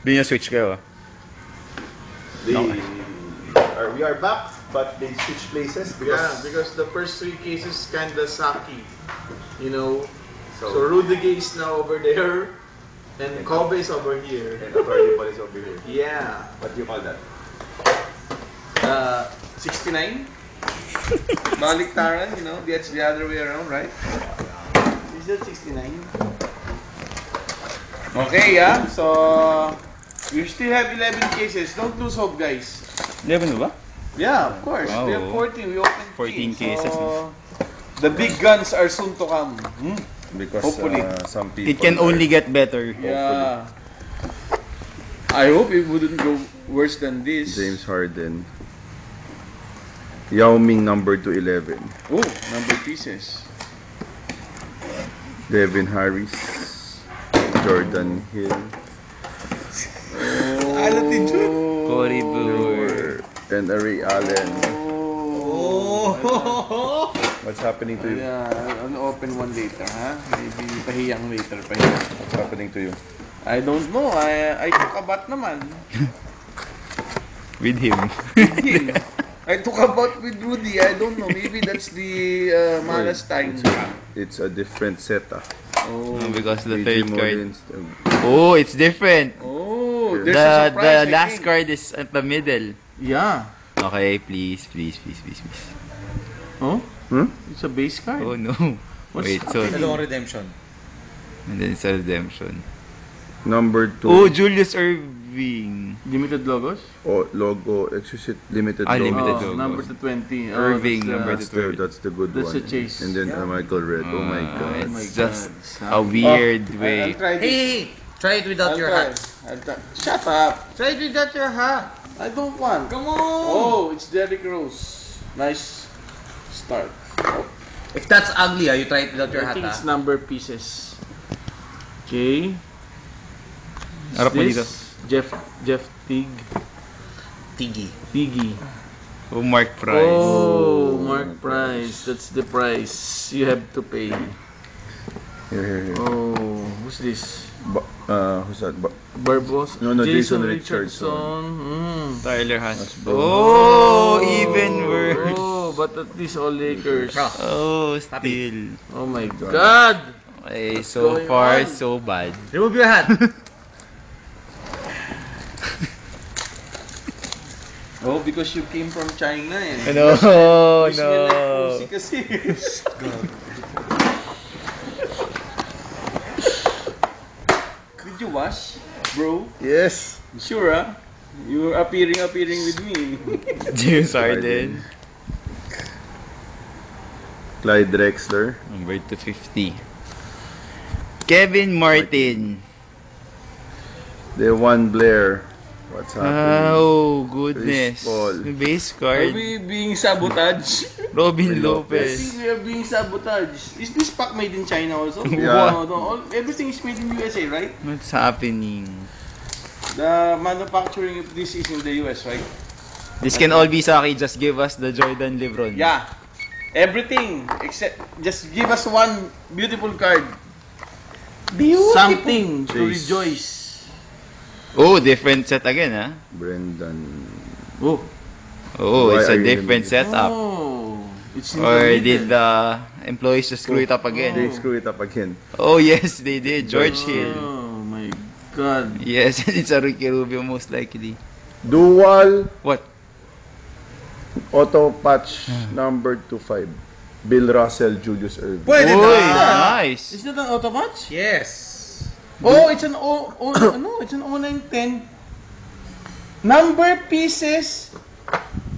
Di niya switch kayo. We are back, but they switch places because the first 3 cases kinda sucky. You know. So Rudiger is now over there, and Kobe is over here. and Attorney Paul is over here. Yeah. What do you call that? 69? Baliktaran, you know, that's the other way around, right? Is that 69? Okay, yeah. So we still have 11 cases. Don't lose hope, guys. 11 ba? Yeah, of course. Wow. We have 14. We opened 14 3. cases. So, the big guns are soon to come. Because Hopefully. some people It can only get better. Yeah. I hope it wouldn't go worse than this. James Harden. Yao Ming number 211. Oh, number pieces. Devin Harris. Jordan Hill. Corey Brewer. And Ray Allen. Oh. What's happening to you? Yeah, I'll open one later, huh? Maybe pahiyang later, pahiyang. What's happening to you? I don't know. I took a bath naman. With him. I took a bath with Rudy. I don't know. Maybe that's the malas time. It's a different setup. Oh. Because the AJ third card. Mullins, Oh, it's different. Oh, there's a The surprise, I last think. card is at the middle. Yeah. Okay, please. Oh? Hmm? It's a base card. Oh no. What's Wait, so happening? redemption. and then it's a redemption. Number 2. Oh, Julius Irving. Limited logos? Logo, exquisite limited Ah, logo. limited Oh, logo. number 20. Irving, that's the- number That's the, that's the good That's one. a chase. And then Michael Red. Oh my god. Oh my It's just God. a weird I'll way. try this. Hey, try it without I'll your try. hat. Shut up. Try it without your hat. I don't want. Come on. Oh, it's Derrick Rose. Nice start. Oh, If that's ugly, you try it without your I hat. think it's number pieces. Okay. Harap mo dito. Jeff Tiggy. Tiggy. Oh, Mark Price. Oh, Mark Price. That's the price you have to pay. Here. Oh, who's this? Who's that? Barbos? No, Jason Jason Richardson. Tyler Hunt. That's bad. Oh, even worse. Oh, but at least all Lakers. Oh, still. Oh my God. Okay, What's so going far, on? so bad. Remove your hat. Oh, because you came from China and No, you smell no. like pussy kasi. Did you wash, bro? Yes. Sure, ah? You were appearing with me. James Harden. Clyde Drexler. Number 250. Kevin Martin. Devon Blair. What's happening? Oh, goodness. Chris Paul. Base Are card. we being sabotaged? Robin I think Lopez. we are being sabotaged. Is this pack made in China also? Yeah. No, everything is made in USA, right? What's happening? The manufacturing of this is in the US, right? This can all be Saki. Just give us the Jordan Lebron. Yeah. Everything except just give us one beautiful card. Something to Chase. rejoice. Oh, different set again, huh? Brendan. Oh. Oh, Why it's a are you different limited? setup. Oh. It's in Or the did middle. the employees just screw it up again? They screw it up again. Oh, yes, they did. George Hill. Oh my God. Yes, it's a Ricky Rubio most likely. Dual What? auto patch number 25. Bill Russell, Julius Irving. Pwede Uy, na. nice. Is that an auto match? Yes. Oh, it's an it's an 0910. Number pieces.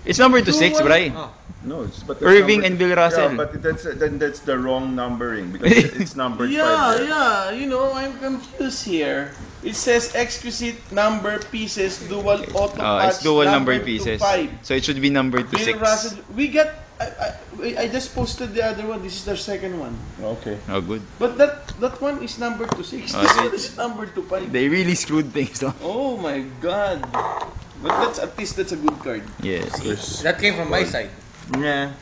It's number 26, Bri. Oh. No, but Irving and Bill Russell. Yeah, but that's the wrong numbering because it's number 5. Yeah, you know, I'm confused here. It says exquisite number pieces dual auto Oh, patch it's dual number 2 pieces. 5. So it should be number Bill 26. Russell, we got. I just posted the other one. This is the second one. Okay. Oh, good. But that one is number 26. Oh, This they- one is number 25. They really screwed things up. Oh my God. But that's at least that's a good card. Yes. That came from my side. Yeah.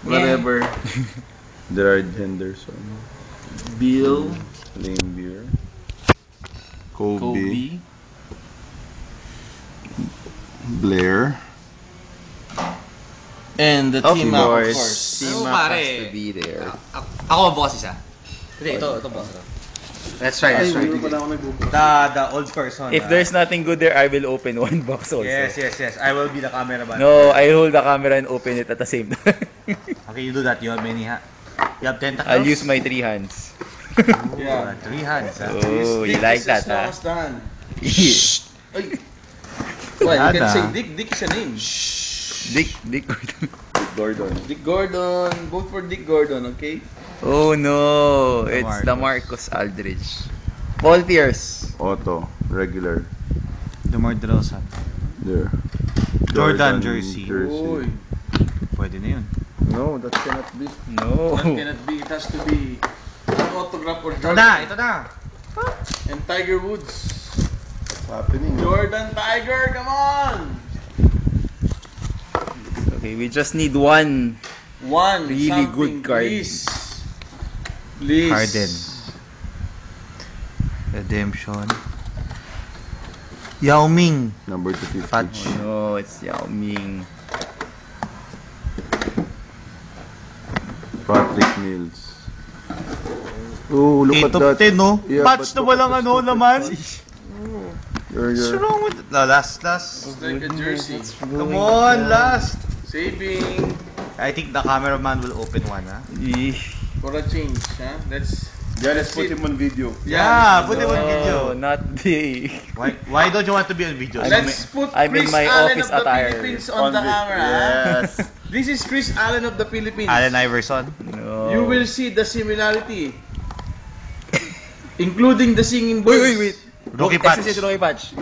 Whatever. Gerard Henderson. Bill, Lane Beer. Kobe. Kobe. Blair. And the Of team up, of course. course. Team Oh, up pare. has to be there. Ako boss isa. Hindi, ito boss. Let's try. The old person. If there's nothing good there, I will open one box also. Yes. I will be the cameraman. No, I hold the camera and open it at the same time. Okay, you do that. You have many You have tentacles? I'll use my 3 hands. Yeah. 3 hands. Oh, you like that, huh? Well, you can Nada. say Dick. Dick is a name. Dick Gordon. Dick Gordon. Vote for Dick Gordon, okay? Oh no, it's the Marcus Aldridge. Paul Pierce. Otto. Regular. DeMar DeRozan. There. Jordan jersey. Uy. Pwede na yun. No, that cannot be. No. That cannot be. It has to be an autograph or Ito Jordan. na. And Tiger Woods. What's happening? Jordan Tiger, come on! Okay, we just need one. One. Really something, good card. Please. Please. Harden. Redemption. Yao Ming. Number 250. Fudge. Oh no, it's Yao Ming. Patrick Mills. Oh, look 8 at of that. 10, no? Yeah, Patch but na look at walang the ano stupid naman. What's What's wrong with it? No, last. It's like a jersey. Come on, last. Saving I think the cameraman will open one, ha? for a change, huh? Let's put him on video. Yeah, put him on No, video. not the. Why don't you want to be on video? Let's put I'm in Chris my Allen office of the attire. Philippines on the camera. huh? Yes. This is Chris Allen of the Philippines. Allen Iverson. No. You will see the similarity. Including the singing birds. Wait. Rookie patch. This is Rookie patch.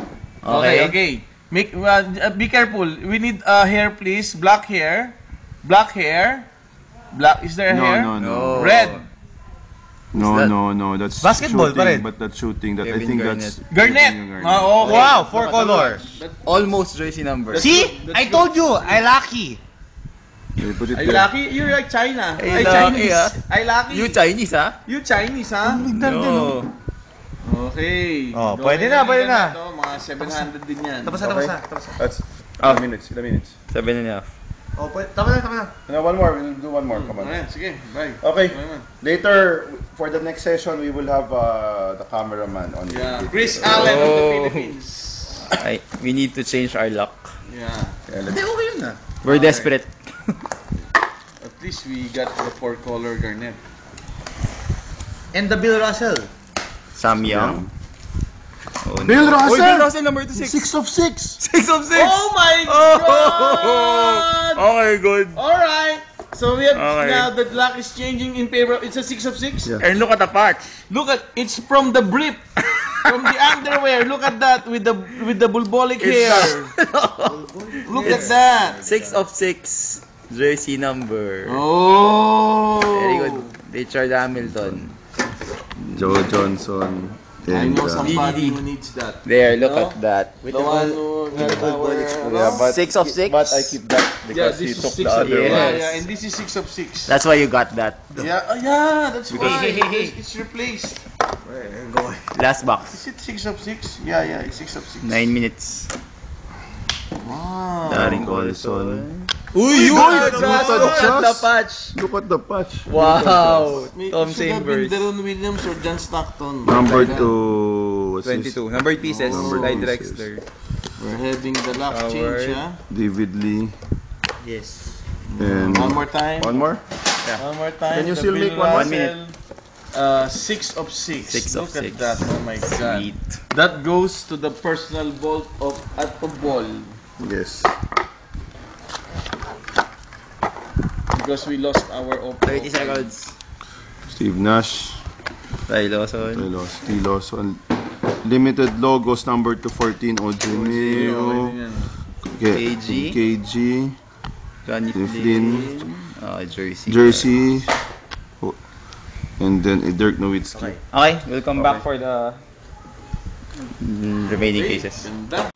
Okay. Make be careful. We need hair, please. Black hair. Black. Is there hair? No. Red. No. That's Basketball pa rin. shooting, but that's shooting. That I Kevin think Garnett. that's Garnett. Kevin Oh, okay. Wow, 4 color. Almost jersey number. See? That's I good. told you, I lucky. Okay, put it Ay, there. lucky. You're like China. Ay, Ay, lucky, Chinese. ah. Ay, lucky. You Chinese, ha? You Chinese, ha? No. Okay. Oh, Go pwede ahead na, pwede and na. ito, mga 700 din yan. Tapos Okay. na. That's Oh. ilang minutes. 7.5. Oh, tama na. No, one more. We'll do one more. Come on. Ayan, sige. Bye. Okay. Bye, man. Later, for the next session, we will have the cameraman on Yeah. video. Chris Allen of the Oh. Philippines. We need to change our luck. Yeah. Yeah, let's- Hindi, okay yun na. We're Okay. desperate. At least we got the 4-color Garnett. And the Bill Russell. Sam Young. Oh, no. Bill Russell! Oy, Bill Russell, number 6. 6 of 6. 6 of 6! Oh my Oh! God! Okay, good. Alright. So we have Okay. now the luck is changing in favor. It's a 6 of 6. Yeah. And look at the patch. Look at it's from the brief. From the underwear. Look at that with the bulbolic hair. Look at that. 6 of 6 jersey number. Oh. Very good. Richard Hamilton. Joe Johnson. I know And, somebody DDD. who needs that. There, look No? at that. The one who got our, Yeah, but 6 of 6? But I keep that because he this is took 6 the of other Yes. one. Yeah, and this is 6 of 6. That's why you got that. Yeah, that's Because- why. Hey. It's replaced. Last box. Is it 6 of 6? Yeah, it's 6 of 6. 9 minutes. Wow. Darren Collison. Uy, Uy, good! look at Look at the just. patch. Look at the patch. Wow. It Tom should have been Chambers. Deron Williams or John Stockton. Number Like that. 2. What's this? 22. Numbered pieces. Numbered Clyde pieces. Drexler. We're having the luck Howard. change, yeah? David Lee. Yes. And One more time. One more? One more time. Can you The still Bill make one? 1 minute. Russell, 6 of 6. 6 of Look 6. at that. Oh my God. Sweet. That goes to the personal vault of Atobol Yes. because we lost our 30 seconds. Steve Nash. Ty Lawson. T. Lawson. Limited logos number 214. OJ Okay, Mayo. din yan. KG. KG. Johnny Flynn. Flynn. Jersey. Jersey. Oh, and then Dirk Nowitzki. Okay, we'll come back for the remaining cases. Ganda.